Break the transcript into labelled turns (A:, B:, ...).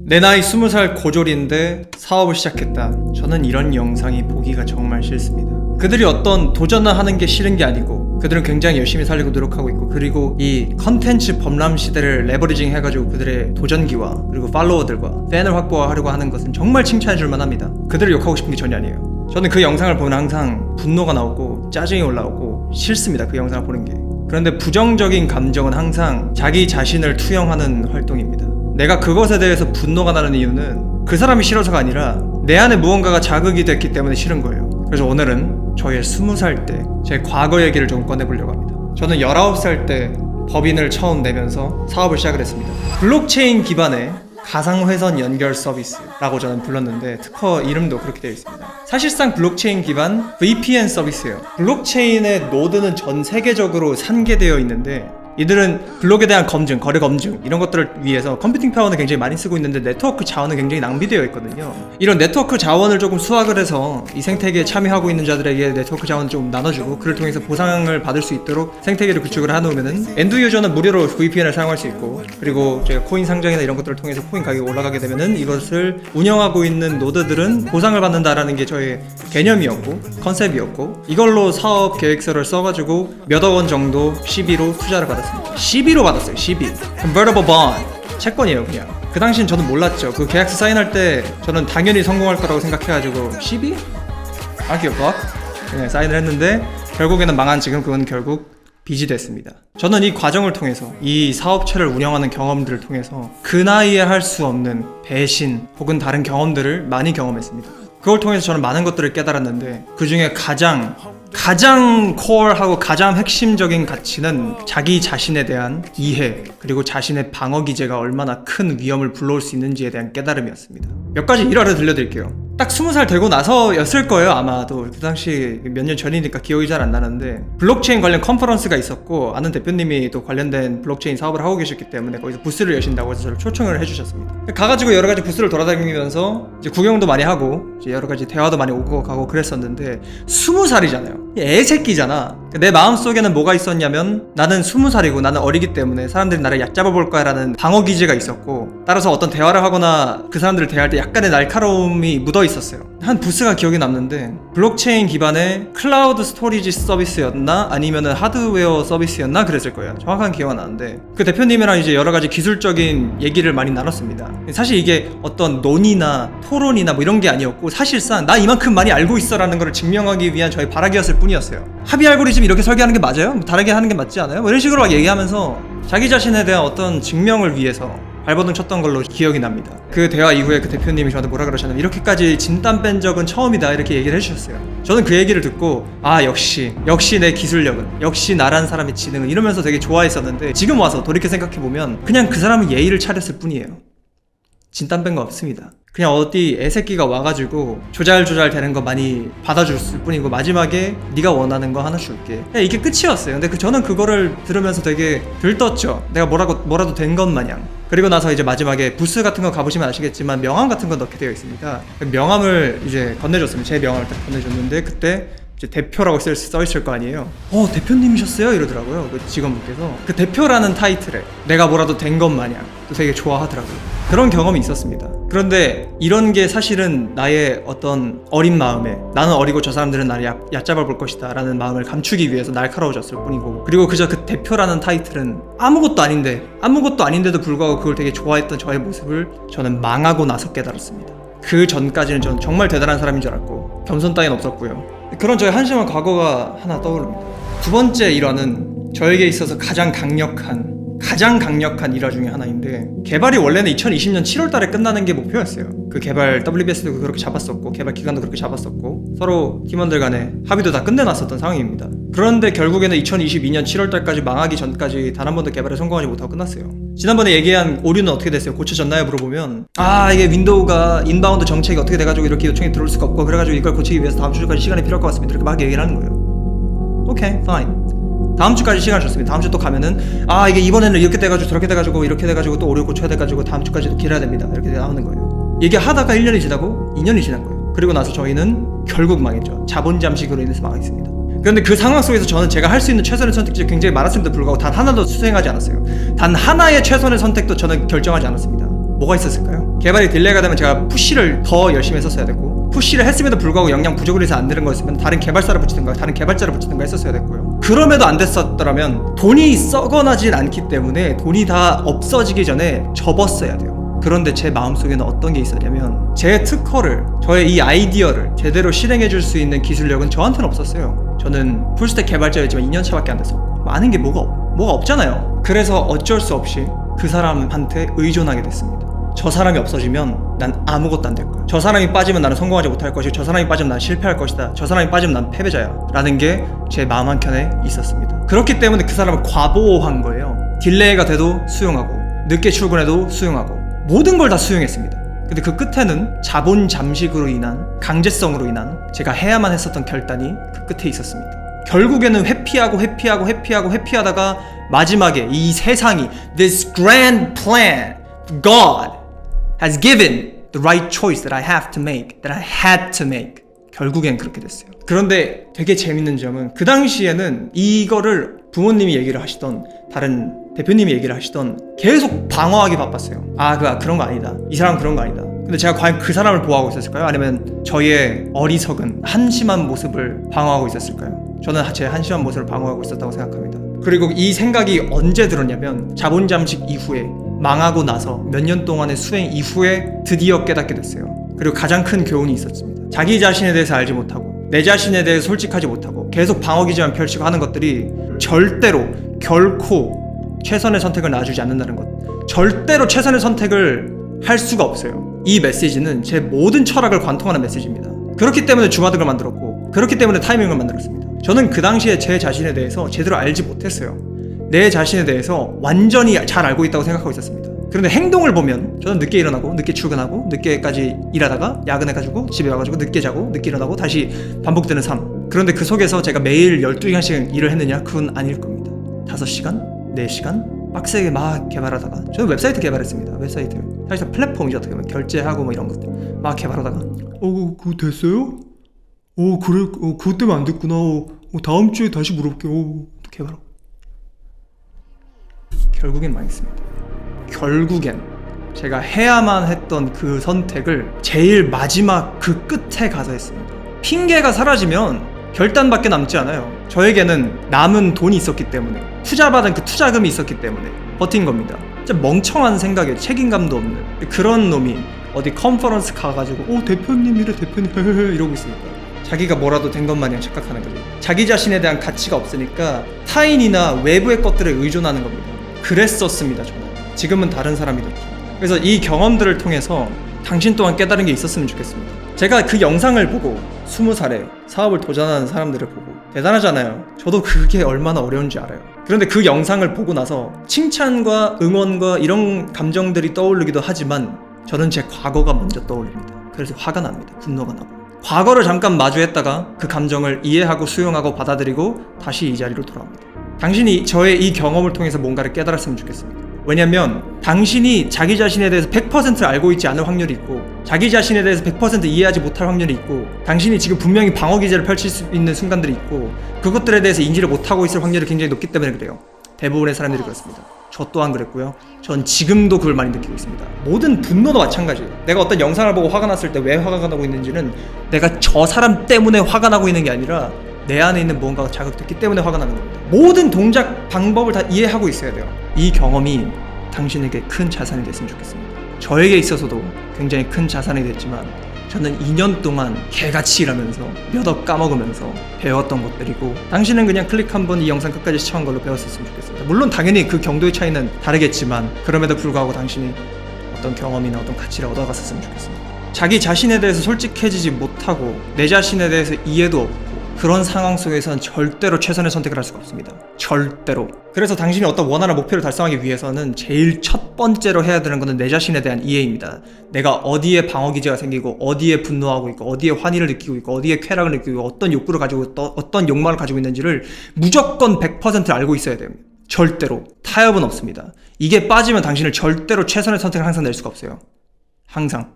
A: 내 나이 20살 고졸인데 사업을 시작했다. 저는 이런 영상이 보기가 정말 싫습니다. 그들이 어떤 도전을 하는 게 싫은 게 아니고 그들은 굉장히 열심히 살려고 노력하고 있고, 그리고 이 컨텐츠 범람 시대를 레버리징 해가지고 그들의 도전기와 그리고 팔로워들과 팬을 확보하려고 하는 것은 정말 칭찬해 줄만 합니다. 그들을 욕하고 싶은 게 전혀 아니에요. 저는 그 영상을 보면 항상 분노가 나오고 짜증이 올라오고 싫습니다. 그 영상을 보는 게. 그런데 부정적인 감정은 항상 자기 자신을 투영하는 활동입니다. 내가 그것에 대해서 분노가 나는 이유는 그 사람이 싫어서가 아니라 내 안에 무언가가 자극이 됐기 때문에 싫은 거예요. 그래서 오늘은 저의 20살 때 제 과거 얘기를 좀 꺼내보려고 합니다. 저는 19살 때 법인을 처음 내면서 사업을 시작을 했습니다. 블록체인 기반의 가상회선 연결 서비스라고 저는 불렀는데, 특허 이름도 그렇게 되어 있습니다. 사실상 블록체인 기반 VPN 서비스예요. 블록체인의 노드는 전 세계적으로 산계되어 있는데, 이들은 블록에 대한 검증, 거래 검증 이런 것들을 위해서 컴퓨팅 파워는 굉장히 많이 쓰고 있는데 네트워크 자원은 굉장히 낭비되어 있거든요. 이런 네트워크 자원을 조금 수확을 해서 이 생태계에 참여하고 있는 자들에게 네트워크 자원을 좀 나눠주고, 그를 통해서 보상을 받을 수 있도록 생태계를 구축을 해놓으면은 엔드 유저는 무료로 VPN을 사용할 수 있고, 그리고 제가 코인 상장이나 이런 것들을 통해서 코인 가격이 올라가게 되면은 이것을 운영하고 있는 노드들은 보상을 받는다라는 게 저의 개념이었고 컨셉이었고, 이걸로 사업 계획서를 써가지고 몇억 원 정도 CB로 투자를 받았습니다. CB로 받았어요. CB Convertible Bond 채권이에요. 그냥 그 당시엔 저는 몰랐죠. 그 계약서 사인할 때 저는 당연히 성공할 거라고 생각해가지고 CB? 아 귀엽다. 네, 사인을 했는데 결국에는 망한 지금 그건 결국 빚이 됐습니다. 저는 이 과정을 통해서, 이 사업체를 운영하는 경험들을 통해서 그 나이에 할 수 없는 배신 혹은 다른 경험들을 많이 경험했습니다. 그걸 통해서 저는 많은 것들을 깨달았는데, 그 중에 가장 코어하고 가장 핵심적인 가치는 자기 자신에 대한 이해, 그리고 자신의 방어 기제가 얼마나 큰 위험을 불러올 수 있는지에 대한 깨달음이었습니다. 몇 가지 일화를 들려드릴게요. 딱 20살 되고 나서였을 거예요. 아마도 그 당시 몇 년 전이니까 기억이 잘 안 나는데, 블록체인 관련 컨퍼런스가 있었고, 아는 대표님이 또 관련된 블록체인 사업을 하고 계셨기 때문에 거기서 부스를 여신다고 해서 저를 초청을 해주셨습니다. 가가지고 여러 가지 부스를 돌아다니면서 이제 구경도 많이 하고 이제 여러 가지 대화도 많이 오고 가고 그랬었는데, 20살이잖아요. 애새끼잖아. 내 마음속에는 뭐가 있었냐면, 나는 20살이고 나는 어리기 때문에 사람들이 나를 얕잡아 볼 거야 라는 방어 기제가 있었고, 따라서 어떤 대화를 하거나 그 사람들을 대할 때 약간의 날카로움이 묻어 있었어요. 한 부스가 기억이 남는데, 블록체인 기반의 클라우드 스토리지 서비스였나 아니면은 하드웨어 서비스였나 그랬을 거예요. 정확한 기억은 안 나는데, 그 대표님이랑 이제 여러 가지 기술적인 얘기를 많이 나눴습니다. 사실 이게 어떤 논의나 토론이나 뭐 이런 게 아니었고, 사실상 나 이만큼 많이 알고 있어 라는 걸 증명하기 위한 저의 발악이었을 뿐이었어요. 합의 알고리즘 이렇게 설계하는 게 맞아요? 뭐 다르게 하는 게 맞지 않아요? 뭐 이런 식으로 막 얘기하면서 자기 자신에 대한 어떤 증명을 위해서 발버둥 쳤던 걸로 기억이 납니다. 그 대화 이후에 그 대표님이 저한테 뭐라 그러셨냐면, 이렇게까지 진땀 뺀 적은 처음이다 이렇게 얘기를 해주셨어요. 저는 그 얘기를 듣고, 아 역시 내 기술력은, 역시 나란 사람의 지능은, 이러면서 되게 좋아했었는데, 지금 와서 돌이켜 생각해보면 그냥 그 사람은 예의를 차렸을 뿐이에요. 진땀 뺀 거 없습니다. 그냥 어디 애새끼가 와가지고 조잘조잘 되는 거 많이 받아줬을 뿐이고, 마지막에 네가 원하는 거 하나 줄게, 그냥 이게 끝이었어요. 근데 저는 그거를 들으면서 되게 들떴죠. 내가 뭐라도 된 것 마냥. 그리고 나서 이제 마지막에 부스 같은 거 가보시면 아시겠지만 명함 같은 거 넣게 되어 있습니다. 명함을 이제 건네줬습니다. 제 명함을 딱 건네줬는데, 그때 이제 대표라고 써있을 거 아니에요. 대표님이셨어요? 이러더라고요. 그 직원분께서. 그 대표라는 타이틀에 내가 뭐라도 된 것 마냥 또 되게 좋아하더라고요. 그런 경험이 있었습니다. 그런데 이런 게 사실은 나의 어떤 어린 마음에, 나는 어리고 저 사람들은 나를 얕잡아 볼 것이다 라는 마음을 감추기 위해서 날카로워졌을 뿐이고, 그리고 그저 그 대표라는 타이틀은 아무것도 아닌데도 불구하고 그걸 되게 좋아했던 저의 모습을 저는 망하고 나서 깨달았습니다. 그 전까지는 저는 정말 대단한 사람인 줄 알았고 겸손 따윈 없었고요. 그런 저의 한심한 과거가 하나 떠오릅니다. 두 번째 일화는 저에게 있어서 가장 강력한 일화 중에 하나인데, 개발이 원래는 2020년 7월 달에 끝나는 게 목표였어요. 그 개발 WBS도 그렇게 잡았었고, 개발 기간도 그렇게 잡았었고, 서로 팀원들 간에 합의도 다 끝내놨었던 상황입니다. 그런데 결국에는 2022년 7월 달까지 망하기 전까지 단 한 번도 개발에 성공하지 못하고 끝났어요. 지난번에 얘기한 오류는 어떻게 됐어요? 고쳐졌나요? 물어보면, 이게 윈도우가 인바운드 정책이 어떻게 돼가지고 이렇게 요청이 들어올 수가 없고, 그래가지고 이걸 고치기 위해서 다음 주까지 시간이 필요할 것 같습니다. 이렇게 막 얘기를 하는 거예요. 오케이, fine. 다음 주까지 시간 줬습니다. 다음 주 또 가면은, 이게 이번에는 이렇게 돼가지고 저렇게 돼가지고 이렇게 돼가지고 또 오류 고쳐야 돼가지고 다음 주까지도 기다려야 됩니다. 이렇게 나오는 거예요. 얘기하다가 1년이 지나고 2년이 지난 거예요. 그리고 나서 저희는 결국 망했죠. 자본 잠식으로 인해서 망했습니다. 그런데 그 상황 속에서 저는 제가 할 수 있는 최선의 선택지가 굉장히 많았음에도 불구하고 단 하나도 수행하지 않았어요. 단 하나의 최선의 선택도 저는 결정하지 않았습니다. 뭐가 있었을까요? 개발이 딜레이가 되면 제가 푸시를 더 열심히 했었어야 됐고, 푸시를 했음에도 불구하고 역량 부족을 해서 안 되는 거였으면 다른 개발사를 붙이든가 다른 개발자를 붙이든가 했었어야 됐고요. 그럼에도 안 됐었더라면 돈이 썩어나질 않기 때문에 돈이 다 없어지기 전에 접었어야 돼요. 그런데 제 마음속에는 어떤 게 있었냐면, 제 특허를, 저의 이 아이디어를 제대로 실행해 줄 수 있는 기술력은 저한테는 없었어요. 저는 풀스택 개발자였지만 2년차밖에 안 됐었고 많은 게 뭐가 없잖아요. 그래서 어쩔 수 없이 그 사람한테 의존하게 됐습니다. 저 사람이 없어지면 난 아무것도 안 될 거야. 저 사람이 빠지면 나는 성공하지 못할 것이고, 저 사람이 빠지면 난 실패할 것이다. 저 사람이 빠지면 난 패배자야 라는 게 제 마음 한켠에 있었습니다. 그렇기 때문에 그 사람을 과보호한 거예요. 딜레이가 돼도 수용하고, 늦게 출근해도 수용하고, 모든 걸 다 수용했습니다. 근데 그 끝에는 자본 잠식으로 인한, 강제성으로 인한 제가 해야만 했었던 결단이 그 끝에 있었습니다. 결국에는 회피하다가 마지막에 이 세상이, this grand plan God has given the right choice that I have to make, that I had to make. 결국엔 그렇게 됐어요. 그런데 되게 재밌는 점은, 그 당시에는 이거를 부모님이 얘기를 하시던, 다른 대표님이 얘기를 하시던, 계속 방어하기 바빴어요. 그런 거 아니다. 이 사람 그런 거 아니다. 근데 제가 과연 그 사람을 보호하고 있었을까요? 아니면 저의 어리석은 한심한 모습을 방어하고 있었을까요? 저는 제 한심한 모습을 방어하고 있었다고 생각합니다. 그리고 이 생각이 언제 들었냐면, 자본 잠식 이후에, 망하고 나서 몇 년 동안의 수행 이후에 드디어 깨닫게 됐어요. 그리고 가장 큰 교훈이 있었습니다. 자기 자신에 대해서 알지 못하고, 내 자신에 대해서 솔직하지 못하고, 계속 방어기제만 펼치고 하는 것들이 절대로, 결코 최선의 선택을 놔주지 않는다는 것. 절대로 최선의 선택을 할 수가 없어요. 이 메시지는 제 모든 철학을 관통하는 메시지입니다. 그렇기 때문에 주마등을 만들었고, 그렇기 때문에 타이밍을 만들었습니다. 저는 그 당시에 제 자신에 대해서 제대로 알지 못했어요. 내 자신에 대해서 완전히 잘 알고 있다고 생각하고 있었습니다. 그런데 행동을 보면, 저는 늦게 일어나고 늦게 출근하고 늦게까지 일하다가 야근해가지고 집에 와가지고 늦게 자고 늦게 일어나고 다시 반복되는 삶. 그런데 그 속에서 제가 매일 12시간씩 일을 했느냐? 그건 아닐 겁니다. 5시간? 4시간? 빡세게 막 개발하다가, 저는 웹사이트 개발했습니다. 웹사이트 사실상 플랫폼이죠. 어떻게 보면 결제하고 뭐 이런 것들 막 개발하다가, 그거 됐어요? 그래, 그것 때문에 안 됐구나. 다음 주에 다시 물어볼게요. 개발하고 결국엔 망했습니다. 결국엔 제가 해야만 했던 그 선택을 제일 마지막 그 끝에 가서 했습니다. 핑계가 사라지면 결단밖에 남지 않아요. 저에게는 남은 돈이 있었기 때문에, 투자받은 그 투자금이 있었기 때문에 버틴 겁니다. 진짜 멍청한 생각에 책임감도 없는 그런 놈이 어디 컨퍼런스 가가지고 대표님이래, 대표님 이러고 있으니까 자기가 뭐라도 된 것 마냥 착각하는 거죠. 자기 자신에 대한 가치가 없으니까 타인이나 외부의 것들에 의존하는 겁니다. 그랬었습니다. 저는 지금은 다른 사람이 됐죠. 그래서 이 경험들을 통해서 당신 또한 깨달은 게 있었으면 좋겠습니다. 제가 그 영상을 보고 20살에 사업을 도전하는 사람들을 보고 대단하잖아요. 저도 그게 얼마나 어려운지 알아요. 그런데 그 영상을 보고 나서 칭찬과 응원과 이런 감정들이 떠오르기도 하지만, 저는 제 과거가 먼저 떠올립니다. 그래서 화가 납니다. 분노가 나고. 과거를 잠깐 마주했다가 그 감정을 이해하고 수용하고 받아들이고 다시 이 자리로 돌아옵니다. 당신이 저의 이 경험을 통해서 뭔가를 깨달았으면 좋겠습니다. 왜냐면 당신이 자기 자신에 대해서 100%를 알고 있지 않을 확률이 있고, 자기 자신에 대해서 100% 이해하지 못할 확률이 있고, 당신이 지금 분명히 방어 기제를 펼칠 수 있는 순간들이 있고, 그것들에 대해서 인지를 못하고 있을 확률이 굉장히 높기 때문에 그래요. 대부분의 사람들이 그렇습니다. 저 또한 그랬고요. 전 지금도 그걸 많이 느끼고 있습니다. 모든 분노도 마찬가지예요. 내가 어떤 영상을 보고 화가 났을 때 왜 화가 나고 있는지는 내가 저 사람 때문에 화가 나고 있는 게 아니라 내 안에 있는 무언가가 자극됐기 때문에 화가 나는 겁니다. 모든 동작 방법을 다 이해하고 있어야 돼요. 이 경험이 당신에게 큰 자산이 됐으면 좋겠습니다. 저에게 있어서도 굉장히 큰 자산이 됐지만, 저는 2년 동안 개같이 일하면서 몇 억 까먹으면서 배웠던 것들이고, 당신은 그냥 클릭 한번 이 영상 끝까지 시청한 걸로 배웠었으면 좋겠습니다. 물론 당연히 그 정도의 차이는 다르겠지만, 그럼에도 불구하고 당신이 어떤 경험이나 어떤 가치를 얻어갔었으면 좋겠습니다. 자기 자신에 대해서 솔직해지지 못하고 내 자신에 대해서 이해도 없고, 그런 상황 속에서는 절대로 최선의 선택을 할 수가 없습니다. 절대로. 그래서 당신이 어떤 원하는 목표를 달성하기 위해서는 제일 첫 번째로 해야 되는 것은 내 자신에 대한 이해입니다. 내가 어디에 방어기제가 생기고, 어디에 분노하고 있고, 어디에 환희를 느끼고 있고, 어디에 쾌락을 느끼고, 어떤 욕구를 가지고 있고, 어떤 욕망을 가지고 있는지를 무조건 100% 알고 있어야 됩니다. 절대로. 타협은 없습니다. 이게 빠지면 당신을 절대로 최선의 선택을 항상 낼 수가 없어요. 항상.